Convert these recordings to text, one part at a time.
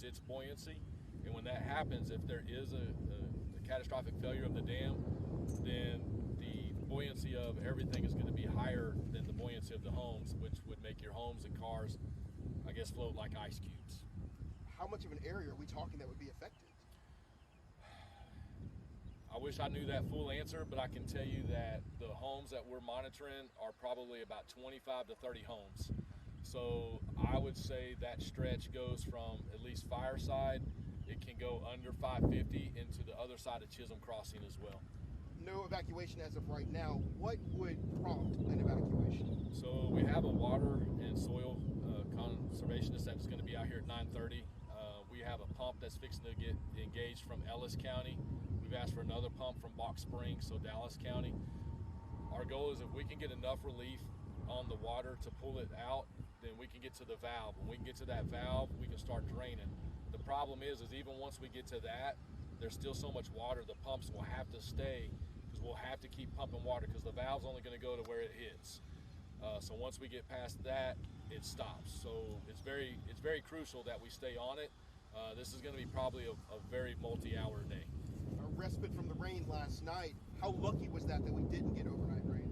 its buoyancy. And when that happens, if there is a catastrophic failure of the dam, then the buoyancy of everything is going to be higher than the buoyancy of the homes, which would make your homes and cars, I guess, float like ice cubes. How much of an area are we talking that would be affected? I wish I knew that full answer, but I can tell you that the homes that we're monitoring are probably about 25 to 30 homes. So I would say that stretch goes from at least Fireside. It can go under 550 into the other side of Chisholm Crossing as well. No evacuation as of right now. What would prompt an evacuation? So we have a water and soil conservationist that's going to be out here at 9:30. We have a pump that's fixing to get engaged from Ellis County. We've asked for another pump from Box Springs, so Dallas County. Our goal is if we can get enough relief on the water to pull it out, then we can get to the valve. When we can get to that valve, we can start draining. The problem is even once we get to that, there's still so much water, the pumps will have to stay because we'll have to keep pumping water because the valve's only going to go to where it hits. So once we get past that, it stops. So it's very crucial that we stay on it. This is going to be probably a very multi-hour day. A respite from the rain last night. How lucky was that we didn't get overnight rain?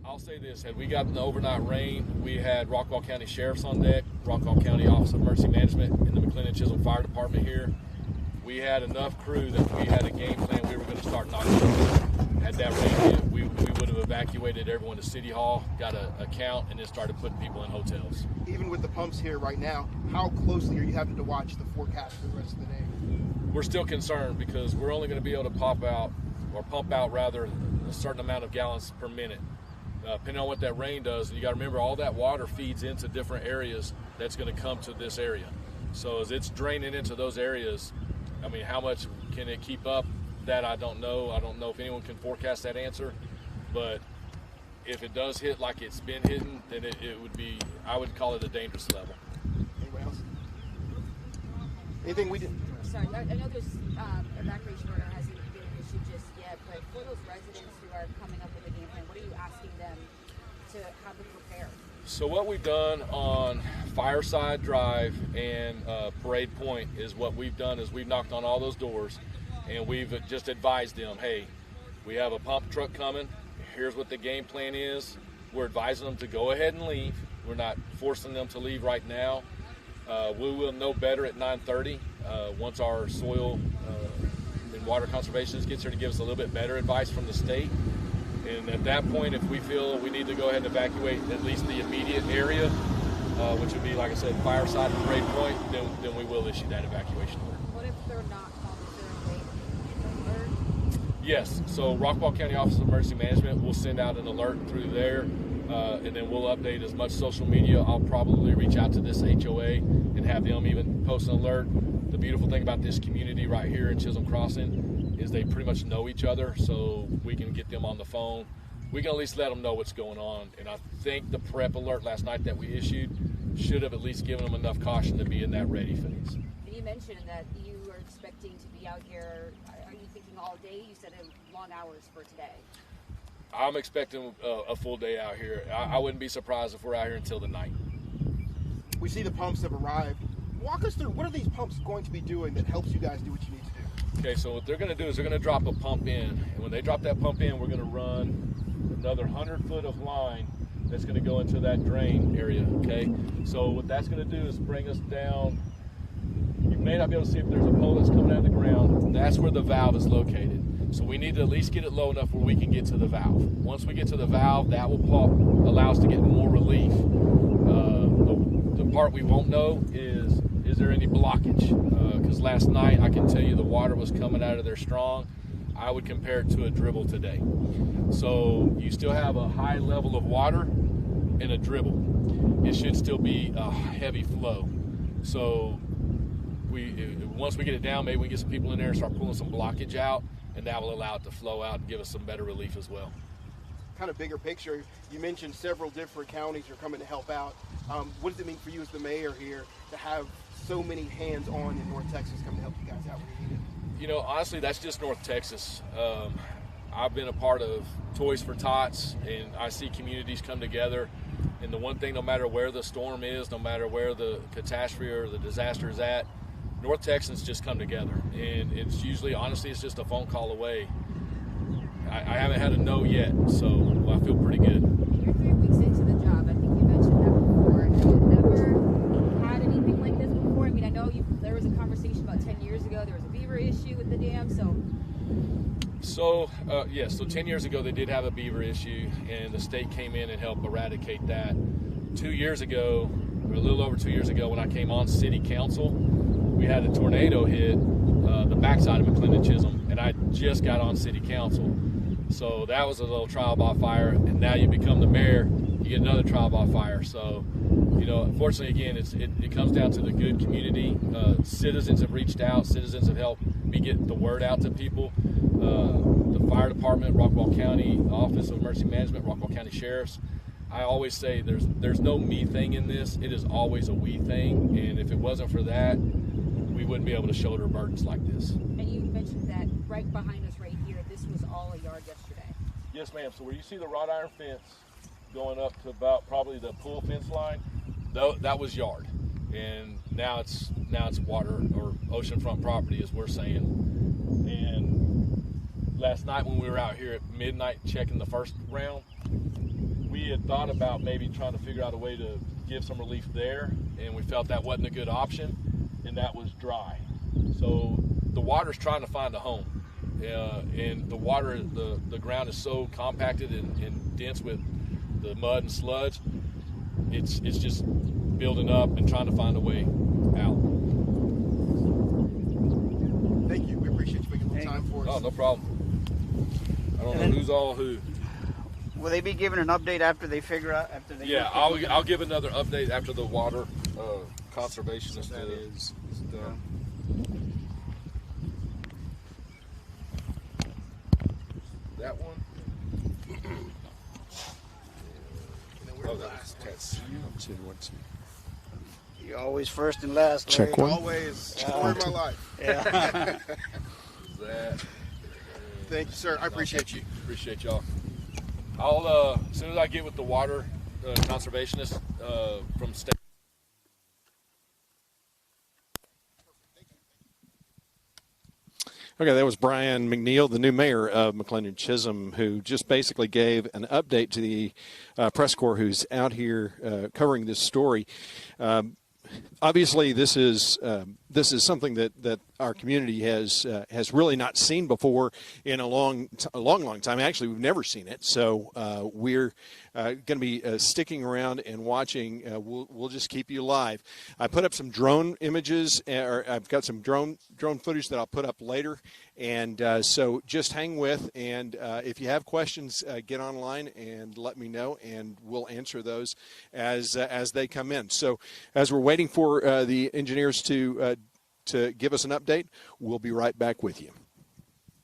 I'll say this, had we gotten the overnight rain, we had Rockwall County Sheriff's on deck, Rockwall County Office of Emergency Management, and the McLendon Chisholm Fire Department here. We had enough crew that we had a game plan we were going to start knocking over. Had that rain hit, we would have evacuated everyone to City Hall, got a count, and then started putting people in hotels. Even with the pumps here right now, how closely are you having to watch the forecast for the rest of the day? We're still concerned because we're only going to be able to pump out a certain amount of gallons per minute. Depending on what that rain does, and you got to remember all that water feeds into different areas that's going to come to this area. So as it's draining into those areas, I mean, how much can it keep up? That I don't know. I don't know if anyone can forecast that answer, but if it does hit like it's been hitting, then it would be, I would call it a dangerous level. Anyone else? Anything we didn't? Sorry, I know this evacuation order hasn't been issued just yet, but for those residents who are coming up with a game plan, what are you asking them to have them prepared? So what we've done on Fireside Drive and Parade Point is what we've done is we've knocked on all those doors and we've just advised them, hey, we have a pump truck coming. Here's what the game plan is. We're advising them to go ahead and leave. We're not forcing them to leave right now. We will know better at 9:30 once our soil and water conservationist gets here to give us a little bit better advice from the state. And at that point, if we feel we need to go ahead and evacuate at least the immediate area, which would be, like I said, Fireside and Parade Point, then we will issue that evacuation order. What if they're not called? Is there a alert? Yes, so Rockwall County Office of Emergency Management will send out an alert through there, and then we'll update as much social media. I'll probably reach out to this HOA and have them even post an alert. The beautiful thing about this community right here in Chisholm Crossing is they pretty much know each other, so we can get them on the phone. We can at least let them know what's going on, and I think the prep alert last night that we issued should have at least given them enough caution to be in that ready phase. And you mentioned that you are expecting to be out here, are you thinking all day? You said long hours for today. I'm expecting a full day out here. I wouldn't be surprised if we're out here until the night. We see the pumps have arrived. Walk us through, what are these pumps going to be doing that helps you guys do what you need to do? Okay, so what they're going to do is they're going to drop a pump in, and when they drop that pump in, we're going to run another 100 foot of line that's going to go into that drain area, okay? So what that's going to do is bring us down. You may not be able to see if there's a pole that's coming out of the ground. That's where the valve is located. So we need to at least get it low enough where we can get to the valve. Once we get to the valve, that will allow us to get more relief. The part we won't know is there any blockage? Because last night, I can tell you the water was coming out of there strong. I would compare it to a dribble today. So you still have a high level of water and a dribble. It should still be a heavy flow. So once we get it down, maybe we can get some people in there and start pulling some blockage out, and that will allow it to flow out and give us some better relief as well. Kind of bigger picture, you mentioned several different counties are coming to help out. What does it mean for you as the mayor here to have so many hands-on in North Texas coming to help you guys out when you need it? You know, honestly, that's just North Texas. I've been a part of Toys for Tots, and I see communities come together. And the one thing, no matter where the storm is, no matter where the catastrophe or the disaster is at, North Texans just come together, and it's usually, honestly, it's just a phone call away. I haven't had a no yet, so I feel pretty good. You're 3 weeks into the job. I think you mentioned that before. Have you ever had anything like this before? I mean, I know there was a conversation about 10 years ago. There was a beaver issue with the dam, So 10 years ago they did have a beaver issue, and the state came in and helped eradicate that. 2 years ago, or a little over 2 years ago, when I came on city council, we had a tornado hit the backside of Mclendon Chisholm, and I just got on city council. So that was a little trial by fire, and now you become the mayor, you get another trial by fire. So, unfortunately, again, it comes down to the good community. Citizens have reached out, citizens have helped me get the word out to people. The fire department, Rockwall County Office of Emergency Management, Rockwall County Sheriffs. I always say there's no me thing in this. It is always a we thing, and if it wasn't for that, we wouldn't be able to shoulder burdens like this. And you mentioned that right behind us right here, this was all a yard yesterday. Yes, ma'am. So where you see the wrought iron fence going up to about probably the pool fence line, that was yard, and now it's water or oceanfront property, as we're saying. And last night when we were out here at midnight checking the first round, we had thought about maybe trying to figure out a way to give some relief there, and we felt that wasn't a good option, and that was dry. So the water's trying to find a home, and the ground is so compacted and dense with the mud and sludge, it's just building up and trying to find a way out. Thank you. We appreciate you making the time for us. Oh, no problem. I don't know who's all who. Will they be giving an update after they figure out? Yeah, I'll give another update after the water conservationist is done. That one. That's You're always first and last. Check Larry. one. Always. Story of my life. Yeah. that. Thank you, sir. I appreciate you. Appreciate y'all. I'll as soon as I get with the water conservationist from state. Okay, that was Brian McNeil, the new mayor of McLendon Chisholm, who just basically gave an update to the press corps who's out here covering this story. Obviously, this is something that our community has really not seen before in a long time. Actually, we've never seen it. So we're going to be sticking around and watching. We'll just keep you live. I put up some drone images, or I've got some drone footage that I'll put up later. And so just hang with, and if you have questions, get online and let me know, and we'll answer those as they come in. So as we're waiting for the engineers to give us an update, we'll be right back with you.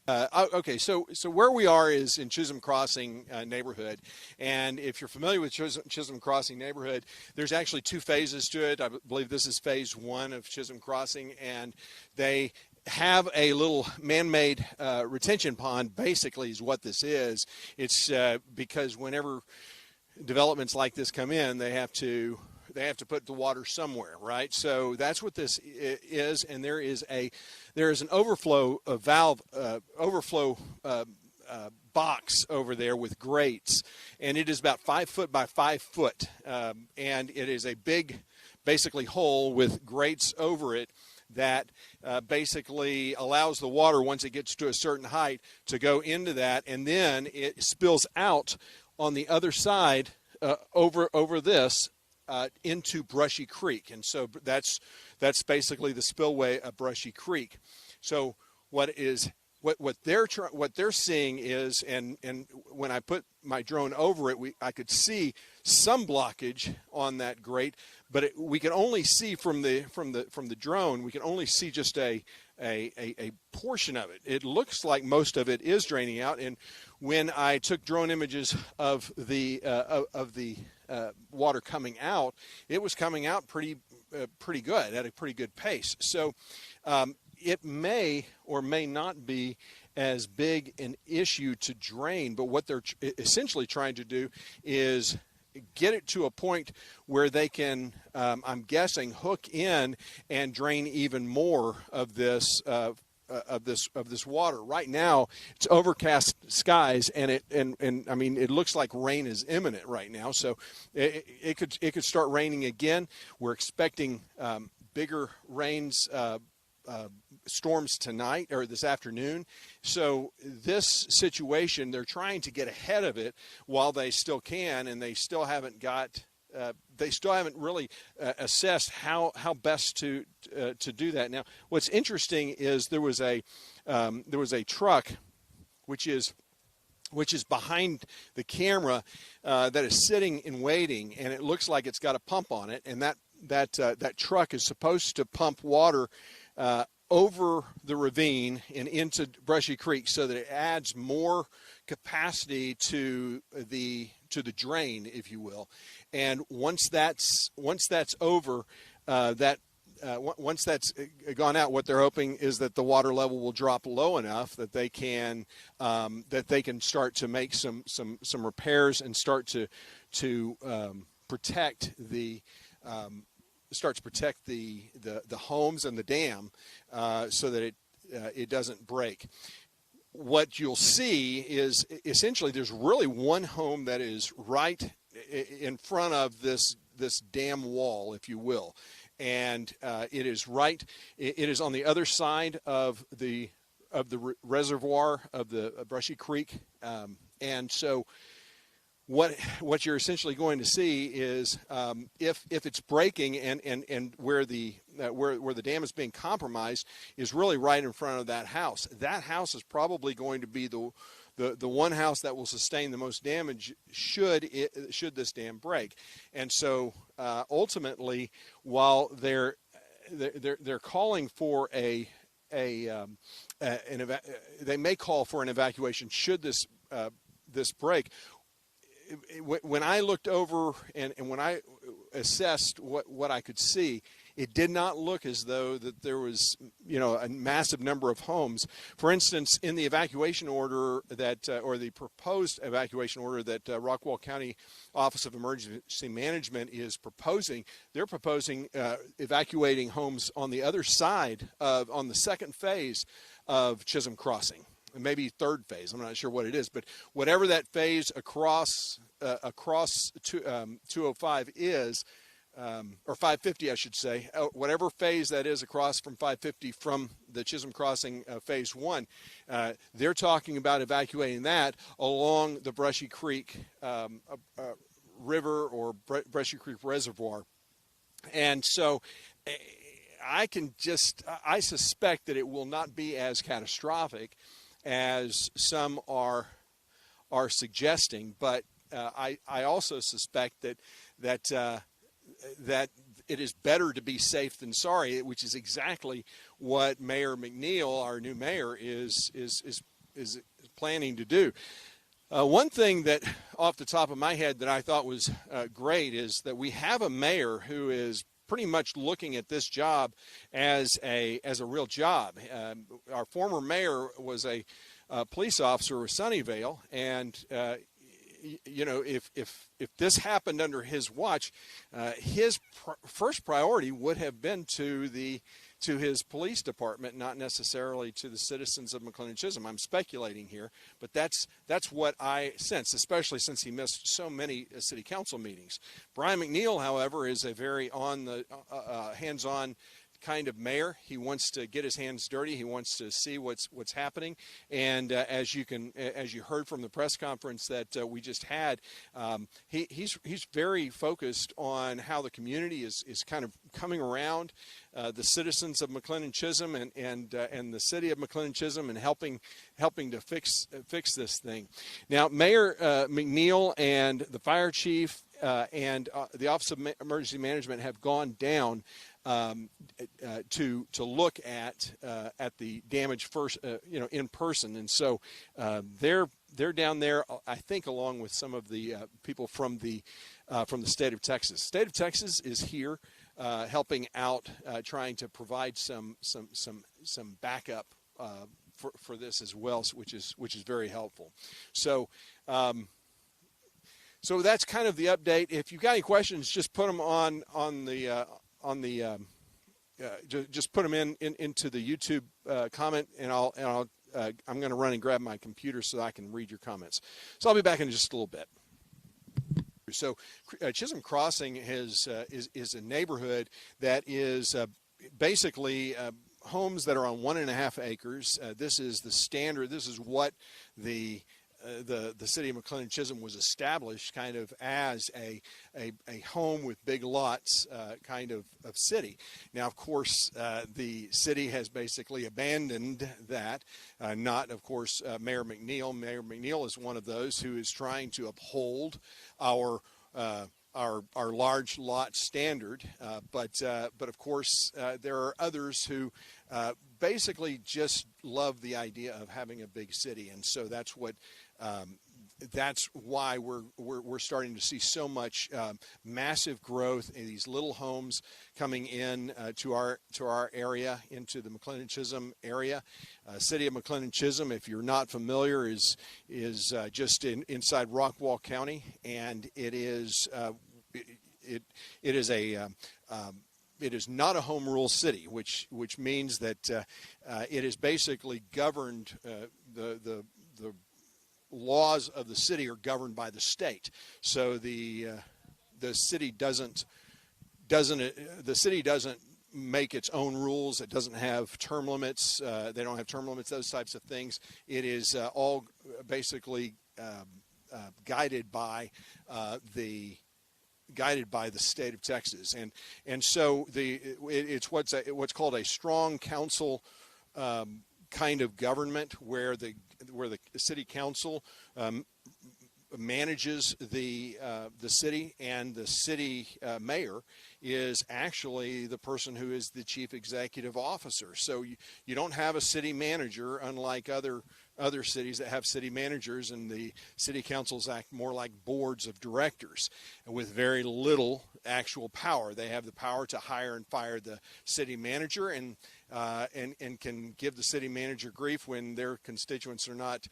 Okay, so where we are is in Chisholm Crossing neighborhood, and if you're familiar with Chisholm Crossing neighborhood, there's actually two phases to it. I believe this is phase one of Chisholm Crossing, and they have a little man-made retention pond, basically, is what this is. It's because whenever developments like this come in, they have to put the water somewhere, right? So that's what this is, and there is an overflow valve box over there with grates, and it is about 5 foot by 5 foot, and it is a big, basically, hole with grates over it that basically allows the water, once it gets to a certain height, to go into that, and then it spills out on the other side over this into Brushy Creek. And so that's basically the spillway of Brushy Creek. So what they're seeing is, and when I put my drone over it, I could see some blockage on that grate, but we can only see from the drone, we can only see just a portion of it. It looks like most of it is draining out, and when I took drone images of the water coming out, it was coming out pretty good, at a pretty good pace. So it may or may not be as big an issue to drain, but what they're essentially trying to do is get it to a point where they can, I'm guessing, hook in and drain even more of this water. Right now, it's overcast skies, and I mean, it looks like rain is imminent right now. So it could start raining again. We're expecting bigger rains. Storms tonight or this afternoon. So this situation, they're trying to get ahead of it while they still can, and they still haven't really assessed how best to do that. Now, what's interesting is there was a truck which is behind the camera that is sitting and waiting, and it looks like it's got a pump on it, and that truck is supposed to pump water over the ravine and into Brushy Creek so that it adds more capacity to the drain, if you will. And once that's over, once that's gone out, what they're hoping is that the water level will drop low enough that they can start to make some repairs and start to protect the homes and the dam so that it doesn't break. What you'll see is essentially there's really one home that is right in front of this dam wall, if you will, and it is on the other side of the reservoir of the Brushy Creek, and so what you're essentially going to see is if it's breaking and where the dam is being compromised is really right in front of that house. That house is probably going to be the one house that will sustain the most damage should this dam break. And so ultimately, while they're calling for they may call for an evacuation should this break. When I looked over and when I assessed what I could see, it did not look as though that there was, a massive number of homes. For instance, in the evacuation order or the proposed evacuation order that Rockwall County Office of Emergency Management is proposing, they're proposing evacuating homes on the other side on the second phase of Chisholm Crossing. Maybe third phase. I'm not sure what it is, but whatever that phase across 205 is, or 550, I should say, whatever phase that is across from 550 from the Chisholm Crossing phase 1, they're talking about evacuating that along the Brushy Creek river or Brushy Creek reservoir, and so. I suspect that it will not be as catastrophic as some are suggesting, but I also suspect that it is better to be safe than sorry, which is exactly what Mayor McNeil, our new mayor, is planning to do. One thing that, off the top of my head, that I thought was great is that we have a mayor who is pretty much looking at this job as a real job. Our former mayor was a police officer with Sunnyvale, and if this happened under his watch, his first priority would have been to his police department, not necessarily to the citizens of McLendon Chisholm. I'm speculating here, but that's what I sense, especially since he missed so many city council meetings. Brian McNeil, however, is a very hands-on kind of mayor. He wants to get his hands dirty. He wants to see what's happening. And as you heard from the press conference that we just had, he's very focused on how the community is kind of coming around the citizens of McLendon Chisholm and the city of McLendon Chisholm and helping to fix this thing. Now, Mayor McNeil and the fire chief and the Office of Emergency Management have gone down to look at the damage first, in person, and so they're down there, I think, along with some of the people from the state of Texas. State of Texas is here helping out, trying to provide some backup for this as well, which is very helpful. So. So that's kind of the update. If you've got any questions, just put them just put them into the YouTube comment, and I'm going to run and grab my computer so I can read your comments. So I'll be back in just a little bit. So Chisholm Crossing is a neighborhood that is basically homes that are on 1.5 acres. This is the standard. This is what the City of Mclendon Chisholm was established kind of as a home with big lots kind of city. Now, of course, the city has basically abandoned that. Not, of course, Mayor McNeil. Mayor McNeil is one of those who is trying to uphold our large lot standard, but of course there are others who basically just love the idea of having a big city, and so that's why we're starting to see so much massive growth in these little homes coming in to our area, into the McLendon Chisholm area. City of McLendon Chisholm, if you're not familiar, is just inside Rockwall County, and it is not a home rule city, which means that it is basically governed. The laws of the city are governed by the state. So the city doesn't make its own rules. It doesn't have term limits. They don't have term limits, those types of things. It is all basically guided by the state of Texas, and so it's what's called a strong council kind of government, where the city council manages the city, and the city mayor is actually the person who is the chief executive officer. So you don't have a city manager, unlike other cities that have city managers, and the city councils act more like boards of directors with very little actual power. They have the power to hire and fire the city manager, and can give the city manager grief when their constituents are not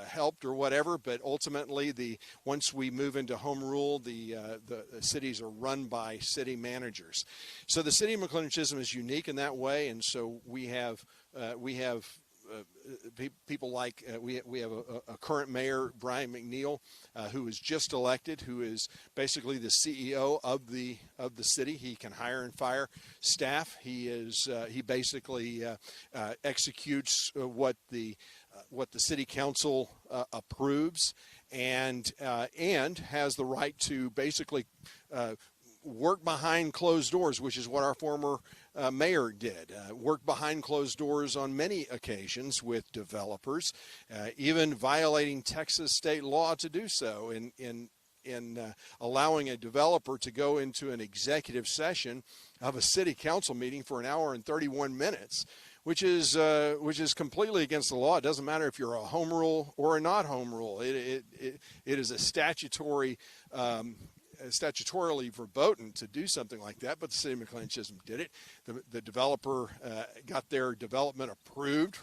helped or whatever. But ultimately, once we move into home rule, the cities are run by city managers. So the City of McLendon Chisholm is unique in that way, and so we have people like we have a current mayor, Brian McNeil, who was just elected, who is basically the CEO of the city. He can hire and fire staff. He basically executes what the city council approves, and has the right to basically work behind closed doors, which is what our former mayor did. Worked behind closed doors on many occasions with developers, even violating Texas state law to do so, in allowing a developer to go into an executive session of a city council meeting for 1 hour and 31 minutes, which is completely against the law. It doesn't matter if you're a home rule or a not home rule. It is a statutorily verboten to do something like that, but the City of McLendon Chisholm did it. The developer got their development approved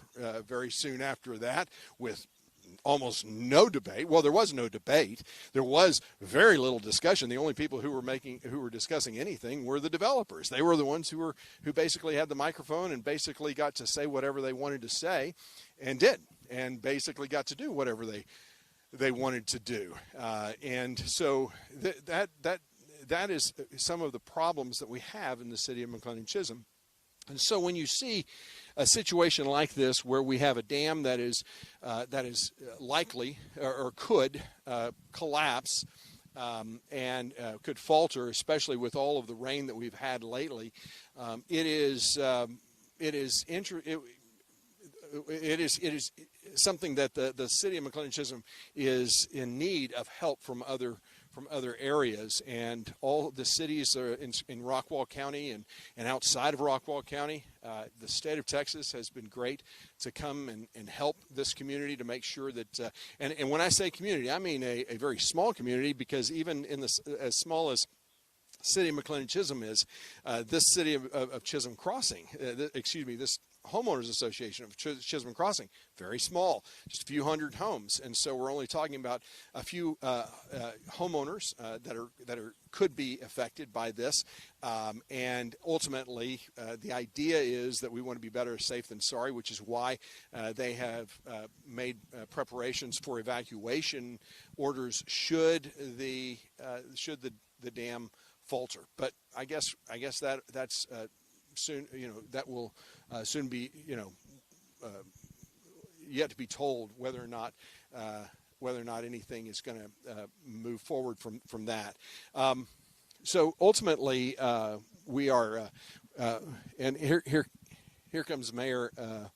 very soon after that, with almost no debate. Well, there was no debate. There was very little discussion. The only people who were discussing anything were the developers. They were the ones who basically had the microphone and basically got to say whatever they wanted to say, and did, and basically got to do whatever they wanted to do. And so that is some of the problems that we have in the City of McLendon Chisholm. And so when you see a situation like this, where we have a dam that is likely or could collapse and could falter, especially with all of the rain that we've had lately, it is something that the City of McLendon Chisholm is in need of help from other areas, and all the cities are in Rockwall County and outside of Rockwall County. The state of Texas has been great to come and help this community, to make sure that and when I say community, I mean a very small community, because even in as small as City of Mclendon Chisholm is. This City of Chisholm Crossing, this homeowners association of Chisholm Crossing, very small, just a few hundred homes, and so we're only talking about a few homeowners that could be affected by this, and ultimately the idea is that we want to be better safe than sorry, which is why they have made preparations for evacuation orders should the dam falter. But I guess that's soon, that will soon be, yet to be told whether or not anything is going to move forward from that. So ultimately, we are, and here comes the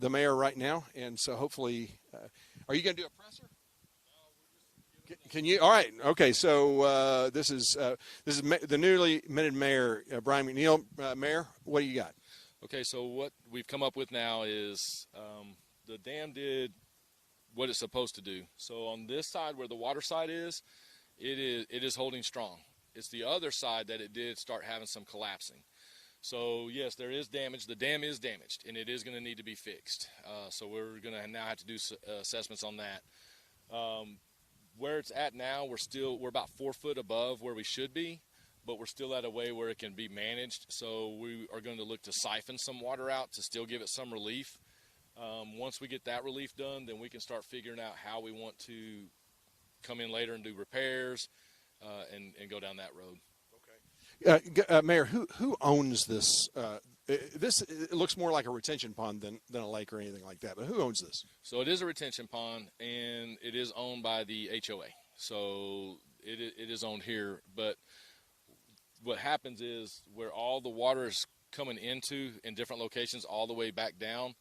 mayor right now, and so hopefully, are you going to do a presser? Can you? All right. Okay. So this is the newly minted mayor, Brian McNeil. Mayor, what do you got? Okay. So what we've come up with now is the dam did what it's supposed to do. So on this side where the water side is, it is holding strong. It's the other side that it did start having some collapsing. So yes, there is damage. The dam is damaged, and it is going to need to be fixed. So we're going to now have to do assessments on that. Where it's at now, we're about 4 foot above where we should be, but we're still at a way where it can be managed. So we are going to look to siphon some water out to still give it some relief. Once we get that relief done, then we can start figuring out how we want to come in later and do repairs and go down that road. Okay. Mayor, who owns this? It looks more like a retention pond than a lake or anything like that, but who owns this? So it is a retention pond, and it is owned by the HOA. So it is owned here, but what happens is where all the water is coming into in different locations all the way back down,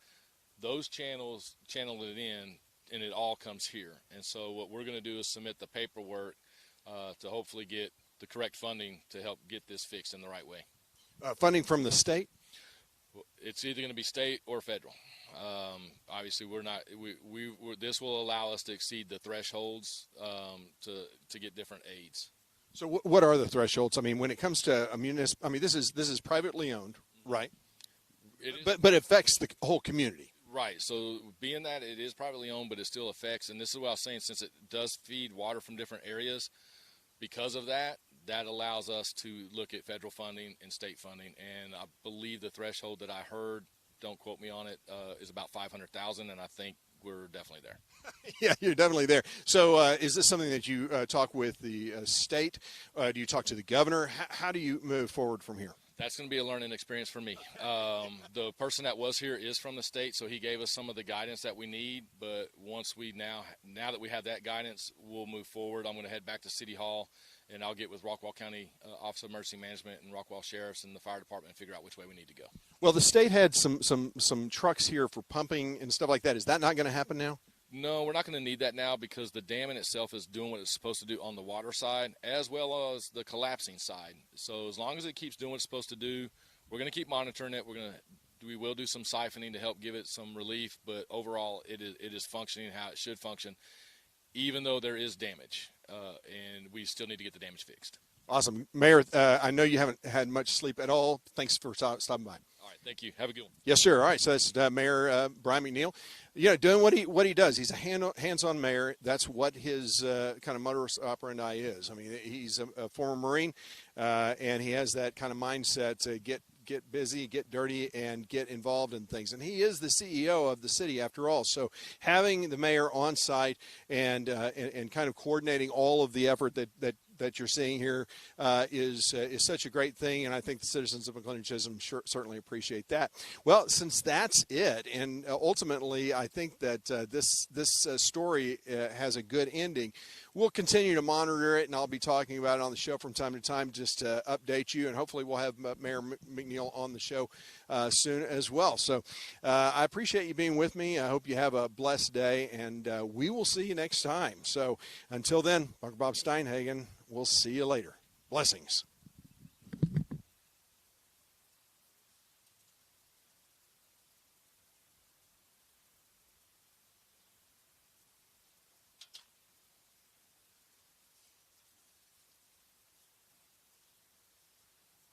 those channel it in, and it all comes here. And so what we're going to do is submit the paperwork to hopefully get the correct funding to help get this fixed in the right way. Funding from the state? It's either going to be state or federal. Obviously, we're not. This will allow us to exceed the thresholds to get different aids. So, what are the thresholds? I mean, when it comes to a municipal, I mean, this is privately owned, right? It is, but it affects the whole community. Right. So, being that it is privately owned, but it still affects, and this is what I was saying, since it does feed water from different areas, because of that allows us to look at federal funding and state funding. And I believe the threshold that I heard, don't quote me on it, is about $500,000, and I think we're definitely there. Yeah, you're definitely there. So is this something that you talk with the state? Do you talk to the governor? How do you move forward from here? That's going to be a learning experience for me. The person that was here is from the state, so he gave us some of the guidance that we need. But once now that we have that guidance, we'll move forward. I'm going to head back to City Hall, and I'll get with Rockwall County Office of Emergency Management and Rockwall Sheriffs and the fire department and figure out which way we need to go. Well, the state had some trucks here for pumping and stuff like that. Is that not going to happen now? No, we're not going to need that now because the dam in itself is doing what it's supposed to do on the water side as well as the collapsing side. So as long as it keeps doing what it's supposed to do, we're going to keep monitoring it. We will do some siphoning to help give it some relief, but overall it is functioning how it should function, even though there is damage, and we still need to get the damage fixed. Awesome. Mayor, I know you haven't had much sleep at all. Thanks for stopping by. All right, thank you. Have a good one. Yes, sir. All right, so that's Mayor Brian McNeil. Doing what he does. He's a hands-on mayor. That's what his kind of modus operandi is. I mean, he's a former Marine, and he has that kind of mindset to get busy, get dirty, and get involved in things. And he is the CEO of the city, after all. So having the mayor on site and kind of coordinating all of the effort that you're seeing here is such a great thing, and I think the citizens of McLendon Chisholm certainly appreciate that. Well, since that's it, and ultimately I think that this story has a good ending, we'll continue to monitor it, and I'll be talking about it on the show from time to time just to update you, and hopefully we'll have Mayor McNeil on the show soon as well. So I appreciate you being with me. I hope you have a blessed day, and we will see you next time. So until then, Dr. Bob Steinhagen, we'll see you later. Blessings.